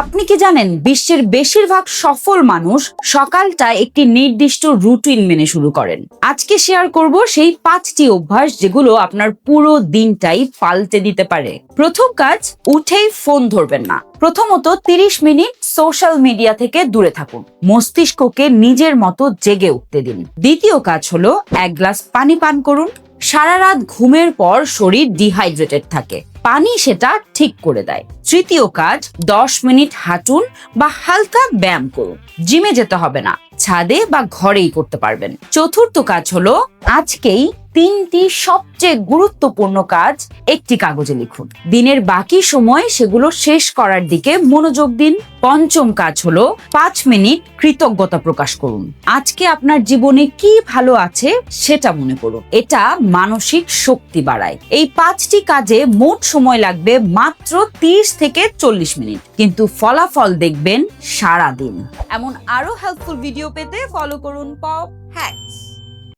আপনি কি জানেন বিশ্বের বেশিরভাগ সফল মানুষ সকালটা একটি নির্দিষ্ট রুটিন মেনে শুরু করেন। আজকে শেয়ার করব সেই 5টি অভ্যাস যেগুলো আপনার পুরো দিনটাই পাল্টে দিতে পারে। প্রথম কাজ, উঠেই ফোন ধরবেন না। প্রথমত 30 মিনিট সোশ্যাল মিডিয়া থেকে দূরে থাকুন, মস্তিষ্ককে নিজের মতো জেগে উঠতে দিন। দ্বিতীয় কাজ হলো 1 গ্লাস পানি পান করুন। সারা রাত ঘুমের পর শরীর ডিহাইড্রেটেড থাকে, পানি সেটা ঠিক করে দেয়। তৃতীয় কাজ, 10 মিনিট হাঁটুন বা হালকা ব্যায়াম করুন। জিমে যেতে হবে না, ছাদে বা ঘরেই করতে পারবেন। চতুর্থ কাজ হলো আজকেই 3টি সবচেয়ে গুরুত্বপূর্ণ কাজ একটি কাগজে লিখুন। দিনের বাকি সময় সেগুলো শেষ করার দিকে মনোযোগ দিন। পঞ্চম কাজ হলো 5 মিনিট কৃতজ্ঞতা প্রকাশ করুন। আজকে আপনার জীবনে কি ভালো আছে সেটা মনে করুন, এটা মানসিক শক্তি বাড়ায়। এই 5টি কাজে মোট সময় লাগবে মাত্র 30 থেকে 40 মিনিট, কিন্তু ফলাফল দেখবেন সারা দিন। এমন আরো হেল্পফুল ভিডিও পেতে ফলো করুন পপ হ্যাকস।